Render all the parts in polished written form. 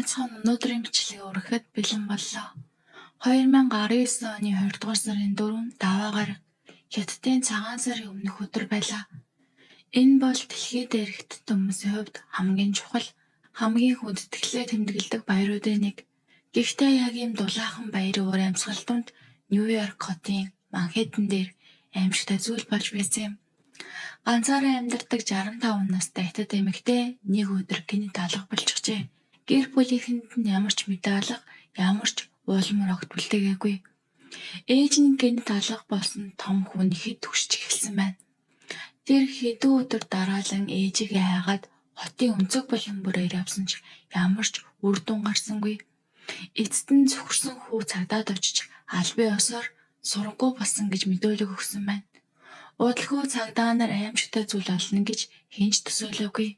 Байцхан өнөөдрийн бичлэгийг өргөхөд бэлэн боллоо. 2019 оны 20 дугаар сарын 4-нд даваа гараг Хятадын цагаан сарын өмнөх өдөр байлаа. Энэ бол дэлхий дээрх хүмүүсийн хувьд хамгийн чухал, хамгийн хүндэтгэлээ тэмдэглэдэг баяруудын нэг. Гэхдээ яг ийм дулаахан баярын уур амьсгал донд Нью-Йорк хотын Манхэттен дээр аимшигтай зүйл болж байсан юм. Ганцаараа амьдардаг 65 настай хятад эмэгтэй нэг өдөр гинт алга болчихжээ. Гэр бүлийнхэнд нь ямар ч мэдээ алга, ямар ч уулмар огт бүлтгээгүй. Ээж нь гинт алга болсон том хүн хэд түгшиж эхэлсэн байна. Тэр хэдэн өдөр дараалан ээжигээ хайгаад хотын өнцөг болон бүрээр явсан ч ямар ч үр дүн гарсангүй. Эцэст нь зөвхөрсөн хүү цагдаад очиж албан ёсоор сургаггүй болсон гэж мэдүүлэг өгсөн байна. Удалгүй цагдаа нар аимшигтай зүйл олно гэж хинч төсөөлөөгүй.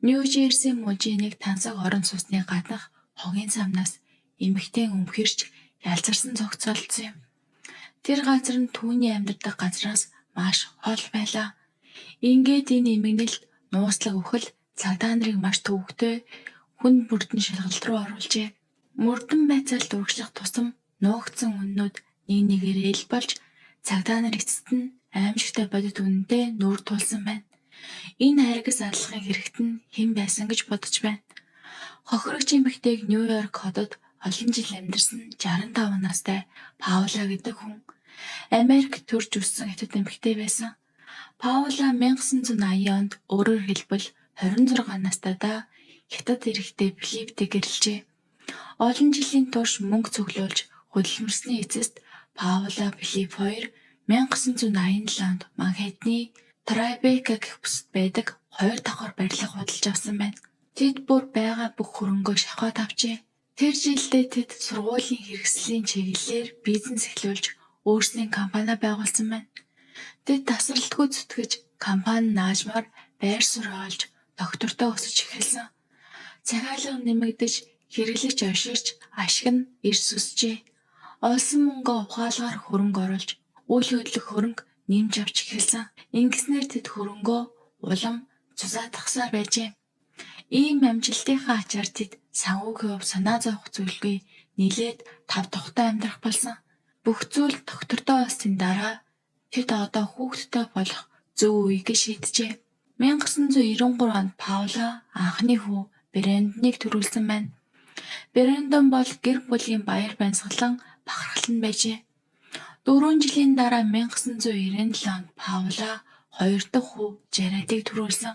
Нью-Жерси мужийн нэг тансаг орон сууцны гаднах хогийн самнаас эмэгтэй өмхөрч ялзарсан зогцолцсон юм. Тэр газар нь түүний амьдардаг газраас маш хол байлаа. Ингээд энэ эмгэнэл нууцлаг өхөл цагдаа нарыг маш төвөгтэй хүн бүрдэн шалгалт руу оруулжээ. Мөрдөн байцаал дургшлах тусам нуугдсан үннүүд нэг нэгээр эл болж цагдаа нар эцэст нь аимшигтай бодит үнэндээ нүүр тулсан байна. Энэ харгас аллахын хэрэгт нь хэн байсан гэж бодож байна. Хохирогч эмэгтэйг Нью-Йорк хотод олон жил амьдарсан 65 настай Паула гэдэг хүн Америк төрж өссөн хятад эмэгтэй байсан. Паула 1980 онд өөрөөр хэлбэл 26 настайдаа хятад эрэгтэй Филипптэй гэрлэжээ. Олон жилийн турш мөнгө цуглуулж хөдөлмөрсний эцэст Паула Филипп хоёр 1987 онд Манхэттны Трайбека гэх бүсэд байдаг 2 давхар барилга худалдаж авсан байна. Тэд бүр байгаа бүх хөрөнгөө шахаад авчээ. Тэр жилдээ тэд сургуулийн хэрэгслийн чиглэлээр бизнес эхлүүлж өөрсдийн компани байгуулсан байна. Тэд тасралтгүй зүтгэж компани наажмаар байр суурь олж доктортой өсөж эхэлсэн. Захиалга нэмэгдэж хэрэглэж ойширч ашиг нь эрс үсжээ. Олсон мөнгөө ухаалгаар хөрөнгө оруулж үйл хөдлөх хөрөнгө нэмж авч эхэлсэн. Ингэснээр тэд хөрөнгөө улам зузаатгасаар байжээ. Ийм амжилтынхаа ачаар тэд санхүүгийн хувь санаа зовох зүйлгүй нийлээд тав тухтай амьдрах болсон. Бүх зүйл доктортой болсны дараа тэд одоо хүүхэдтэй болох зөв үеийг шийджээ. 1993 онд Паула анхны хүү Брэндонийг төрүүлсэн байна. Брэндон бол гэр бүлийн баяр баясгалан бахархал нь байжээ. 4 жилийн дараа 1997 онд Паула хоёр дахь хүү Жаредыг төрүүлсэн.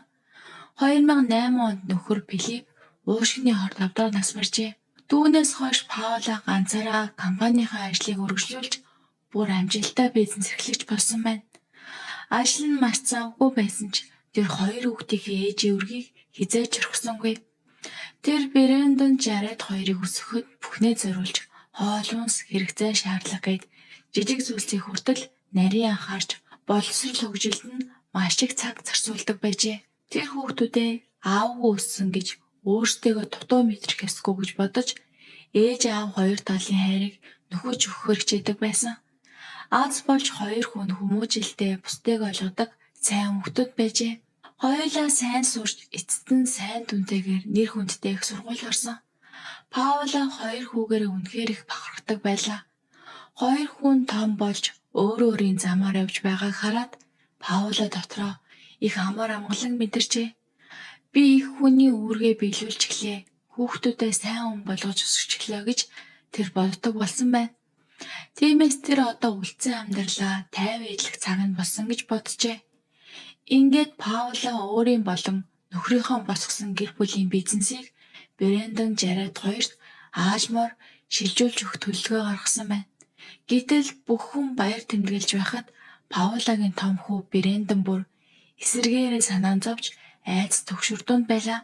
2008 онд нөхөр Филипп уушгины хорт авдраа нас баржээ. Түүнээс хойш Паула ганцаараа компанийн ажлыг үргэлжлүүлж бүр амжилттай бизнес эрхлэгч болсон байна. Ажил нь маш завгүй байсан ч тэр хоёр хүүхдийн ээжийн үргийг хизээж орхисонгүй. Тэр Брэндон Жаред хоёрыг өсгөхөд бүхнээ зориулж хоол хүнс хэрэгцээ шаардлага гээд жижиг зүйлсийг хүртэл нарийн анхаарч боловсрол хөгжилд нь маш их цаг зарцуулдаг байжээ. Тэр хүүхдүүдээ аавгүй өссөн гэж өөрсдөө дутуу мэдрэх ёсгүй гэж бодож ээж аав хоёр талын хайрыг нөхөж өгөхөөр хичээдэг байсан. Аз болж хоёр хүн хүмүүжлтэй бусдыг ойлгодог сайн хүүхдүүд байжээ. Хоёулаа сайн сурч эцэст нь сайн дүнтэйгээр нэр хүндтэй их сургууль орсон. Паула хоёр хүүгээр үнэхээр их бахархдаг байлаа. Хоёр хүн том болж өөрийн замаар явж байгааг хараад Паула дотроо их амар амгалан мэдэрчээ. Би их хүний үүргээ биелүүлж эхлэе. Хүүхдүүдээ сайн хүн болгож өсгөж эхлэе гэж тэр боддог болсон байна. Тиймээс тэр одоо үлдсэн амьдралаа тайван идэх цаг нь болсон гэж боджээ. Ингээд Паула өөрийн болон нөхрийнхөө босгосон гэр бүлийн бизнесийг Брэндон Жаред хоёрт аажмаар шилжүүлж өгөх төлөвлөгөө гаргасан байна. Гэтэл бүх хүн баяр тэмдэглэж байхад Паулагийн том хүү Брэндон бүр эсэргээрээ санаан зовж айц төгшөрдөнд байлаа.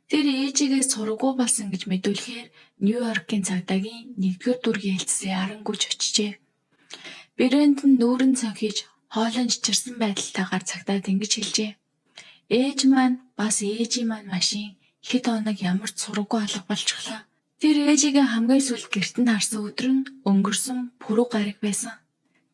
Тэр ээжигээ сургаггүй болсон гэж мэдүүлэхээр Нью-Йоркийн цагдаагийн 1-р дүргийн хэлтсийн арангуйч очижээ. Брэндон нүүрэн цанхиж хоолон чичирсэн байдалтайгаар цагдаад ингэж хэлжээ. Ээж маань бас ээжийн маань машин хэд хоног ямар ч сургаггүй алга болчихлоо. Тэр ээжигээ хамгийн сүүлд гэрт нь харсан өдөр нь өнгөрсөн пүрэв гараг байсан.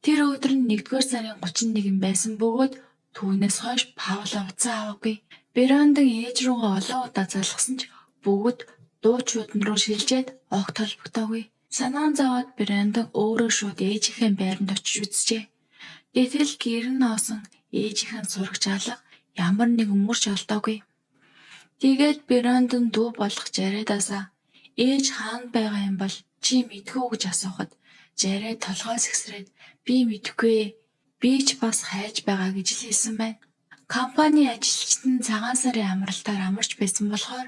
Тэр өдөр нь 1-р сарын 31 байсан бөгөөд түүнээс хойш Паула уцаа аваагүй. Брэндон ээж рүүгээ олон удаа залгасан ч бүгд дуучууд руу шилжээд огт холбогдоогүй. Санаан зовоод Брендон өөрөө шууд ээжийнхээ байранд очиж үзжээ. Гэтэл гэр нь оосон ээжийнхэн сурагч алга ямар нэг мөрч олдоогүй. Тэгээд Брендон дүү болох Жаредаасаа ээж хаана байгаа юм бол чи мэдхүү гэж асуухад Жаред толгой сэгсрээд би мэдэхгүй. Би ч бас хайж байгаа гэж хэлсэн байна. Компани ажилчид нь цагаан сарын амралтаар амарч байсан болохоор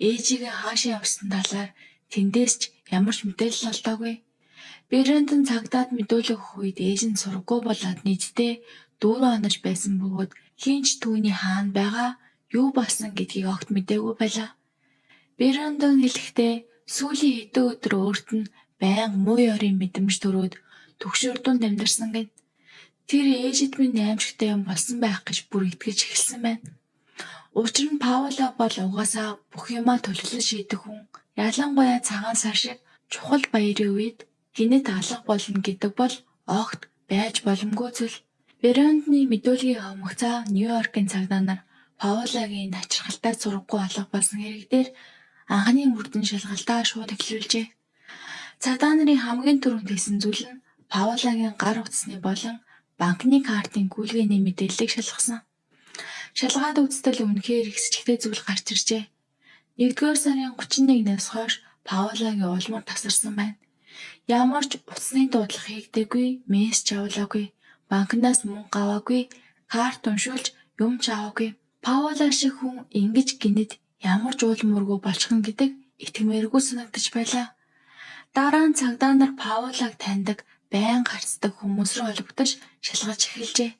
ээжигээ хаашаа явсан талаар тэндээс ч ямар ч мэдээлэл олдоогүй. Брендон цагдаад мэдүүлэх өгөх үед ээж нь сургаггүй болоод нийтдээ 4 хоног байсан бөгөөд хинч түүний хаана байгаа, юу болсон гэдгийг огт мэдээгүй байлаа. Брендон хэлэхдээ сүүлийн хэдэн өдөр өөрт нь байнга муу ёрийн мэдрэмж төрөөд төгшөрдүнд амьдарсан гэд. Тэр ээжид минь аимшигтай юм болсон байх гэж бүр итгэж эхэлсэн байна. Учир нь Паула бол угаасаа бүх юмаа төлөвлөн шийдэх хүн. Ялангуяа цагаан сар шиг чухал баярын үед гинэт алга болно гэдэг бол огт байж боломгүй зүйл. Брендоны мэдүүлгийг хомгцаа Нью-Йоркийн цагдаа нар Паулагийн тачирхалтай сургаггүй алга болсон хэрэг дээр анхны мөрдөн шалгалтаа шууд эхлүүлжээ. Цагдаа нарын хамгийн түрүүнд хийсэн зүйл нь Паулагийн гар утасны болон банкны картын гүйлгээний мэдээллийг шалгасан. Шалгаад үзтэл үнэхээр хэсэгтэй зүйл гарч иржээ. 1-р сарын 31-ээс хойш Паулагийн улмаар тасарсан байна. Ямар ч утасны дуудлага хийгдээгүй, мессеж авлаагүй, банкнаас мөнгө аваагүй, карт уншуулж юм ч аваагүй. Паула шиг хүн ингэж гинэд ямар ч уул мөргөө болчихно гэдэг итгэмээргүй санагдаж байлаа. Дараа нь цагдаа нар Паулагийг таньдаг, байн харцдаг хүмүүс рүү холбогдож шалгаж эхэлжээ.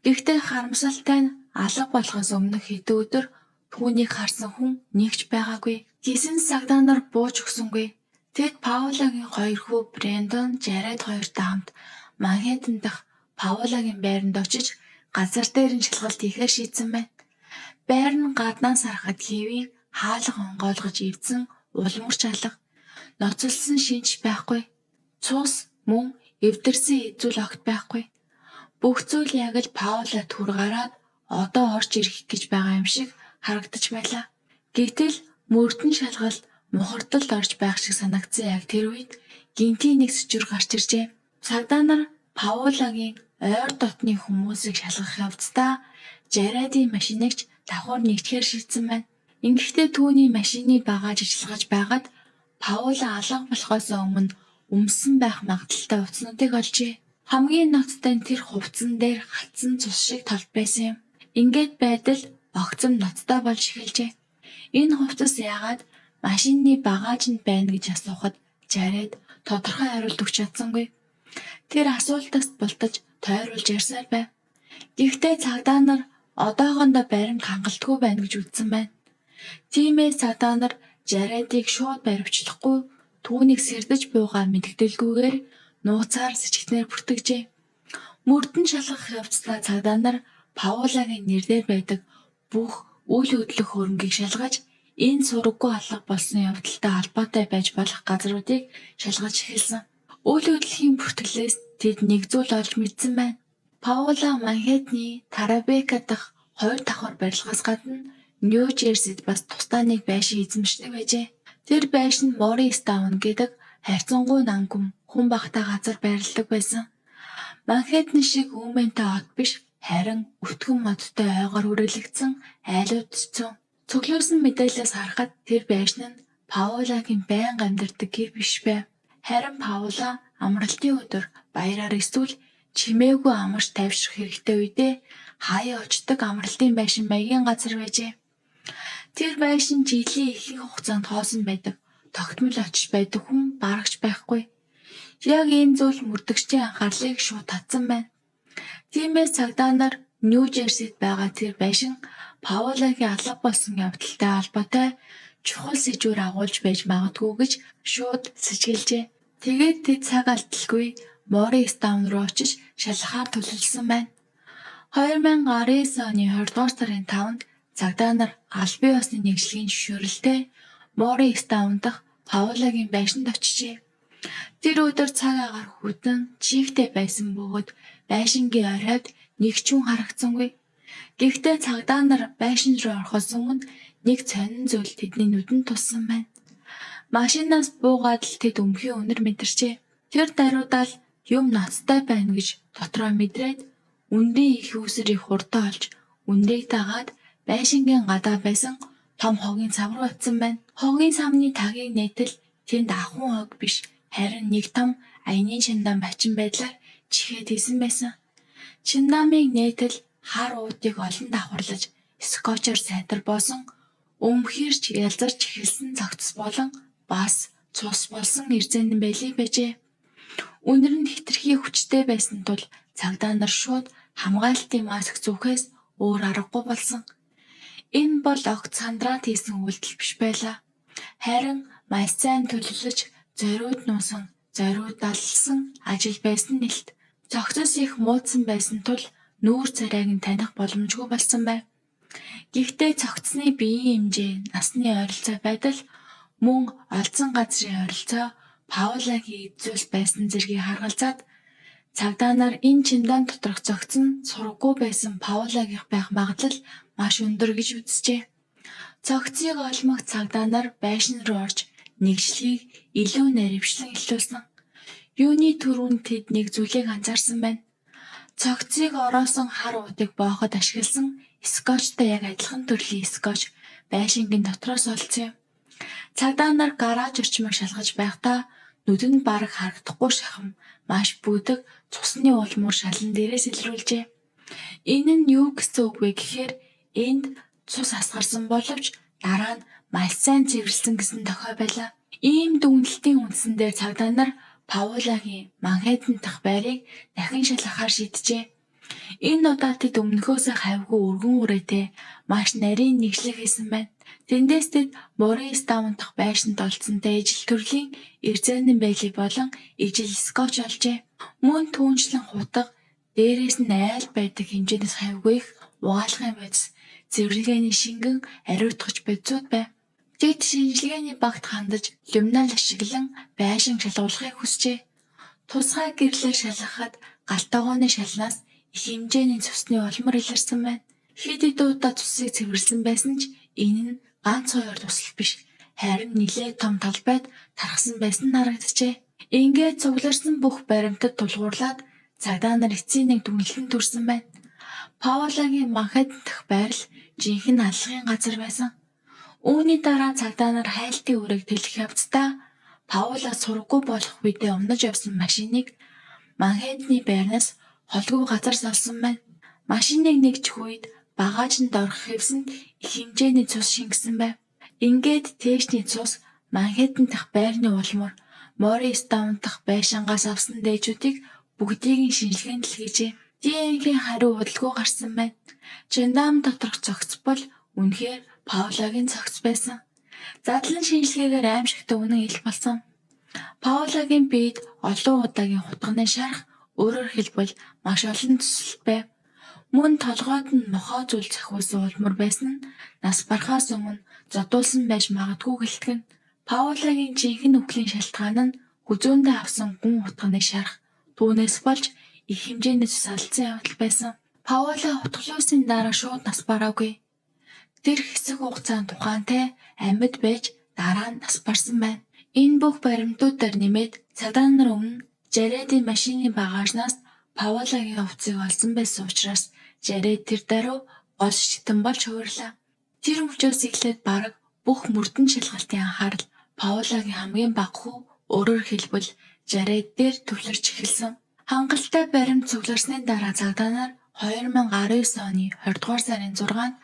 Гэхдээ харамсалтай нь алга болохоос өмнөх хэдэн өдөр түүнийг харсан хүн нэг ч байгаагүй. Гисэн цагдаа нар бууж өгсөнгүй. Тэд Паулагийн хоёр хүү Брендон, Жаред хоёртой хамт Манхэттен дахь Паулагийн байранд очиж газар дээр нь шалгалт хийхээр шийдсэн байна. Байр нь гаднаас харахад хэвийн хаалга онгойлгож ивдсэн улмурч алга. Ноцолсон шинж байхгүй. Цус, мөн эвдэрсэн эзүүл огт байхгүй. Бүх зүйл яг л Паула түр гараад одоо орж ирэх гэж байгаа юм шиг харагдаж байлаа. Гэтэл мөрдөн шалгалт мухардалд орж байх шиг санагдсан яг тэр үед гинтийн нэг сэжүр гарч иржээ. Цагдаа нар Паулагийн ойр дотны хүмүүсийг шалгах явцдаа Жаредийн машиныг ч давхар нэгтгэхээр шийдсэн байна. Ингэхдээ түүний машины багаж ажиллаж байгаад Паула алга болохоос өмнө өмсөн байх магадaltaй хувцснуудыг олжээ. Хамгийн ноцтой нь тэр хувцсан дээр хатсан цус шиг толд байсан юм. Ингээд байдал огцом ноцтой болж эхэлжээ. Энэ хувцас яагаад машины багаажинд байна гэж асуухад Жаред тодорхой хариулт өгч чадсангүй. Тэр асуултаас бултаж тойруулж ярьсаар байв. Гэхдээ цагдаа нар одоохондоо баримт хангалтгүй байна гэж үзсэн байна. Тиймээс цагдаа нар Жаредийг шууд баривчлахгүй түүнийг сэрдэж буугаа мэдгдэлгүйгээр нууцаар сэжигтнээр бүртгэжээ. Мөрдөн шалгах явцдаа цагдаа нар Паулагийн нэрээр байдаг бүх үйл хөдлөх хөрөнгийг шалгаж энэ сураггүй алга болсон явдалтай холбоотой байж болох газруудыг шалгаж эхэлсэн. Үйл хөдлөлийн бүртгэлээс тэд нэг зүйл олж мэдсэн байна. Паула Манхэттны Тарабека дахь 2 давхар барилгаас гадна Нью-Жерсид бас тусдаа нэг байшин эзэмшдэг байжээ. Тэр байшин Морристоун гэдэг харьцангуй нангум хүн багтаа газар байрладаг байсан. Манхэттен шиг үүмэнтэй хот биш, харин өтгөн модтой ойгоор үргэлжлэгдсэн айлууд зүүн. Цуглуулсан мэдээлэлээс харахад тэр байшин нь Паулагийн байнга амьдардаг гэр биш байв. Харин Паула амралтын өдөр баяраар эсвэл чимээгүй амарч тайвшрах хэрэгтэй үедээ хаяа очдог амралтын байшин маягийн газар байжээ. Тэр байшин жилийн ихэнх хугацаанд хоосон байдаг. Тогтмол очиж байдаг хүн барагч байхгүй. Яг энэ зүйл мөрдөгчдийн анхаарлыг шууд татсан байна. Тиймээс цагдаа нар Нью-Жерсид байгаа тэр байшин Паулагийн алга болсон явдалтай холбоотой чухал сэжвэр агуулж байж магадгүй гэж шууд сэжгэлжээ. Тэгээд тэд цаг алдалгүй Морристоун руу очиж шалгахаар төлөвлөсөн байна. 2019 оны 20 дугаар сарын 5-нд цагдаа нар албан ёсны нэгжлэгийн зөвшөөрөлтэй Морристоун дахь Паулагийн байшинд очижээ. Тэр өдөр цаг агаар хүтэн чигтэй байсан бөгөөд байшингийн оройд нэг ч хүн харагдсангүй. Гэхдээ цагдаа нар байшин руу орохоос өмнө нэг сонин зүйл тэдний нүдэнд туссан байна. Машинаас буугаад л тэд өмхийн үнэр мэдэрчээ. Тэр даруйдаал юм ноцтой байна гэж дотроо мэдрээд үнэрийн их үсэр их хурдан олж үнэрийг дагаад байшингийн гадаа байсан том хогийн цав руу очсон байна. Хогийн цавны тагийг нээтэл тэнд ахуйн хог биш харин нэг том аяны чандан бачин байдлаар чихээд исэн байсан. Чиндамыг нээтэл хар уудыг олон давхарлаж скотчоор сайтар боосон өмхирч ялзарч эхэлсэн цогцос болон бас цус болсон эрзэнэн байлиг байжээ. Үнэр нь хэтэрхий хүчтэй байсан тул цагдаа нар шууд хамгаалтын маск зүүхээс өөр аргагүй болсон. Энэ бол огт сандраад хийсэн үйлдэл биш байлаа. Харин маш сайн төлөвлөж зориуд нуусан, зориуд даллсан ажил байсан нэлт. Цогцос их муудсан байсан тул нүүр царайг нь таних боломжгүй болсон байв. Гэхдээ цогцсны биеийн хэмжээ, насны ойролцоо байдал мөн олдсон газрын ойролцоо Паулагийн эзүүлс байсан зэргийг харгалзаад цагдаа нар энэ чиндан доторх цогц нь сургаггүй байсан Паулагийнх байх магадлал маш өндөр гэж үзжээ. Цогцыг олмох цагдаа нар байшин руу орж нэгжлийг илүү наривчлан илүүсэн. Юуны түрүүнд тэд нэг зүйлийг анзаарсан байна. Цогцыг ороосон хар уудыг бооход ашигласан скотчтой яг адилхан төрлийн скотч байшингийн дотроос олцсон юм. Цагдаа нар гараж орчмыг шалгаж байхдаа нүдэнд бараг харагдахгүй шахам маш бүдэг цусны улмуур шалан дээрээс илрүүлжээ. Энэ нь юу гэсэн үг вэ гэхээр энд цус асгарсан боловч дараа нь маш сайн цэвэрлсэн гэсэн тохио байлаа. Ийм дүгнэлтийн үндсэн дээр цагдаа нар Паулагийн Манхэттен дахь байрыг дахин шалгахаар шийджээ. Энэ удаа тэд өмнөхөөсөө хавьгүй өргөн үрээтэй маш нарийн нэгжлэг хийсэн байна. Тэндээс тэд Мористаун дахь байшинд олдсонтой ижил төрлийн эрзэнэн байлиг болон ижил скотч олжээ. Мөн түүнчлэн хутга дээрээс нь айл байдаг хэмжээнээс хавьгүй их угаалгын бодис цэвэрлэгээний шингэн ариутгаж бодисууд байв. Тэд шинжилгээний багт хандаж люминал ашиглан байшин шалгуулахыг хүсжээ. Тусгай гэрлээр шалгахад галтайгооны шалнаас их хэмжээний цусны улмар илэрсэн байна. Хэд удаа цусыг цэвэрлсэн байсан ч энэ нь ганц хоёр тусал биш, харин нэлээд том талбайд тархсан байсан нь харагджээ. Ингээд цугларсан бүх баримтад тулгуурлаад цагдаа нар эцсийн нэг дүгнэлтэнд хүрсэн байна. Паулагийн Манхэттен дахь байр л жинхэнэ аллагын газар байсан. Үүний дараа цагдаа нар хайлтын үрийг тэлэх явцдаа Паула сургаггүй болох үедээ унаж явсан машиныг Манхэттений байрнаас холгүй газар салсан байна. Машиныг нэгжих үед багажинд орох хэвсэнд их хэмжээний цус шингэсэн байв. Ингээд тээшний цус Манхэттен дахь байрны улмаар Мористаун дахь байшингаас авсан дээжүүдийг бүгдийг нь шинжилгээнд л хийжээ. ДНХ-ийн хариу удалгүй гарсан байна. Жандарм доторх цогц бол үнэхээр Паулагийн цогц байсан. Задлан шинжилгээгээр аимшигтай үнэн ил болсон. Паулагийн биед олон удаагийн хутганы шарх, өөрөөр хэлбэл маш олон төсөл байв. Мөн толгойд нь мохоо зүйл захиулсан улмар байсан нь нас барахаас өмнө зодуулсан байж магадгүй гэлтгэн. Паулагийн жинхэнэ үхлийн шалтгаан нь хүзүүндээ авсан гүн хутганы шарх, түүнээс болж их хэмжээний цус алдсан явдал байсан. Паула хутгалуусын дараа шууд нас бараагүй. Тэр хэсэг хугацаанд тухайнтай амьд байж дараа нь нас барсан байна. Энэ бүх баримтуудаар нэмээд цагдаа нар өмнө Жаредийн машины багажнаас Паулагийн хувцсыг олсон байсан учраас Жаред тэр даруй гол шигтэн болж хуурлаа. Тэр мөчөөс эхлээд бараг бүх мөрдөн шалгалтын анхаарал Паулагийн хамгийн бага хүү, өөрөөр хэлбэл Жаред дээр төвлөрч эхэлсэн. Хангалттай баримт цугларсны дараа цагдаа нар 2019 оны 20 дугаар сарын 6-нд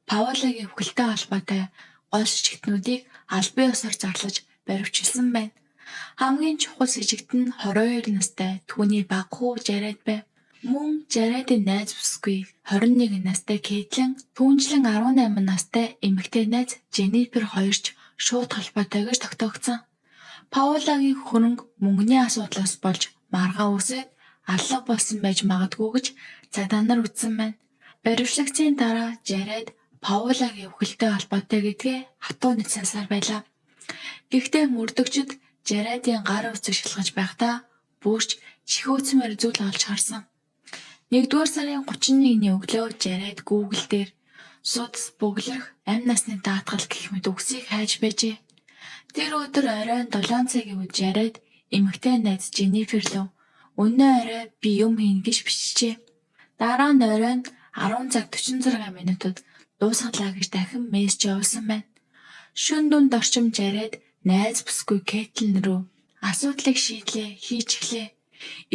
Паулагийн өвгөлтэй холбоотой гол шигтнүүдийг албан ёсоор зарлаж баривчилсан байна. Хамгийн чухал сэжигт нь 22 настай түүний бага хүү Жаред байв. Мөн Жаредийн найз бүсгүй 21 настай Кейтлин, түүнчлэн 18 настай эмэгтэй найз Женнифер хоёрч шууд холбоотой гэж тогтоогдсон. Паулагийн хөрөнгө мөнгөний асуудлаас болж маргаа үсээд алга болсон байж магадгүй гэж цагдаа нар үзсэн байна. Баривчлагдсны дараа Жаред Паулагийн өвгөлтэй холбоотой гэдгээ хатуу мэдсээр байлаа. Гэхдээ мөрдөгчд Жаредийн гар үсэг шалгаж байхдаа бүрч чихөөцмөр зүйл олж харсан. 1-р сарын 31-ний өглөө Жаред Google дээр судас бөглөрөх амь насны даатгал гэх мэт үгсийг хайж байжээ. Тэр өдөр оройн 7 цагийн үед Жаред эмэгтэй найз Женнифер лөө "Өнөө орой би юм хийнэ" гэж бичжээ. Дараа нь оройн 10 цаг 46 минутад дуусгалаа гэж дахин мессеж явуулсан байна. Шөнө дунд орчим Жаред найз бүсгүй Кейтлин рүү асуудлыг шийдлээ, хийж эхлэе.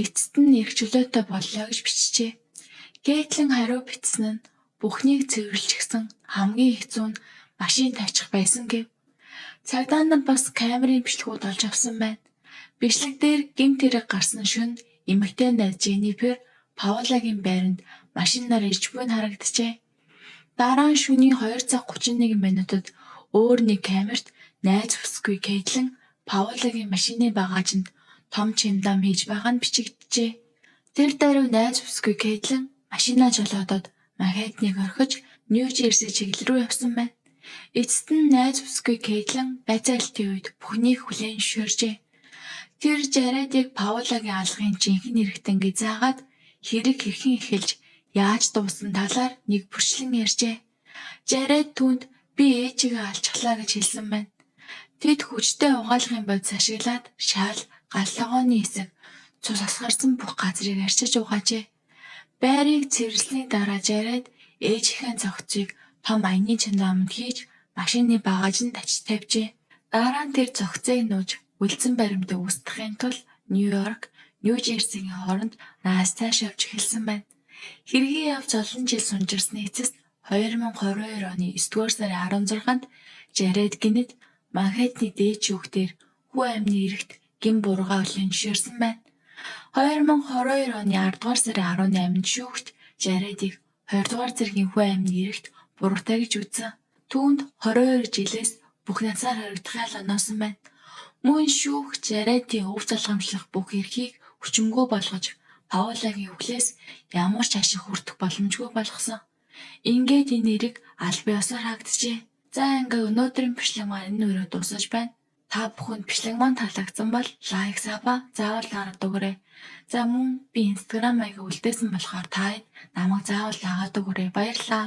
Эцэст нь эрх чөлөөтэй боллоо гэж бичжээ. Кейтлин хариу бичсэн нь бүхнийг цэвэрлчихсэн, хамгийн хэцүү нь машин тавьчих байсан гэв. Цагдаа нар бас камерын бичлэгүүд олж авсан байна. Бичлэг дээр гэмт хэрэг гарсан шөнө эмэгтэй найз Женнифер Паулагийн байранд машинаар ирж буй нь харагджээ. Дараа нь шөнийн 2 цаг 31 минутад өөр нэг камерт найз бүсгүй Кейтлин Паулагийн машины багажинд том чемодан хийж байгаа нь бичигджээ. Тэр даруй найз бүсгүй Кейтлин машинаа жолоодод Манхэттнийг орхиж Нью-Жерси чиглэл рүү явсан байна. Эцэст нь найз бүсгүй Кейтлин бацаалтын үед бүхнийг хүлээн зөвшөөржээ. Тэр Жаредыг Паулагийн алгын жинхэнэ хэрэгтэн гэж заагаад хэрэг хэрхэн эхэлж яаж дууссан талаар нэг бүрчлэн ярьжээ. Жаред түүнд "Би ээжигээ алчглаа" гэж хэлсэн байна. Тэд хүчтэй угаалгын бодис ашиглаад шал, галлогооны эсэг, цус асгарсан бүх газрыг арчиж угаажээ. Байрыг цэвэрлсэний дараа Жаред ээжийнхээ цогцыг том аяны чемодаанд хийж машины багажинд тавьжээ. Дараа нь тэр цогцыг нууж үлдсэн баримтыг устгахын тулд Нью-Йорк, Нью-Жерсигийн хооронд наастааш явж эхэлсэн байна. Хэргийн явж олон жил сунжирсны эцэст 2022 оны 9-р сарын 16-нд Жаред гинэд Манхэттны дээд шүүхтээр хүү амны эрэгт гин буруугаа хүлээн зөвшөөрсөн байна. 2022 оны 10-р сарын 18-нд шүүгч Жаредыг 20-р зэргийн хүү амны эрэгт буруутай гэж үзсэн. Түүнд 22 жилээс бүх насаар хоригдох ял оноосон байна. Мөн шүүгч Жаредийн өв залгамжлах бүх эрхийг хүчингүй болгож Паулагийн өвлөөс ямар ч ашиг хүртэх боломжгүй болгосон. Ингээд энэ эрэг аль биесээр хаагдчихжээ. За ингээ өнөөдрийн бичлэг маань энэ үрээ дуусаж байна. Та бүхэнд бичлэг маань таалагдсан бол лайк, саба заавал дараад өгөөрэй. За мөн би Instagram маяг үлдээсэн болохоор та намайг заавал дагаад өгөөрэй. Баярлалаа.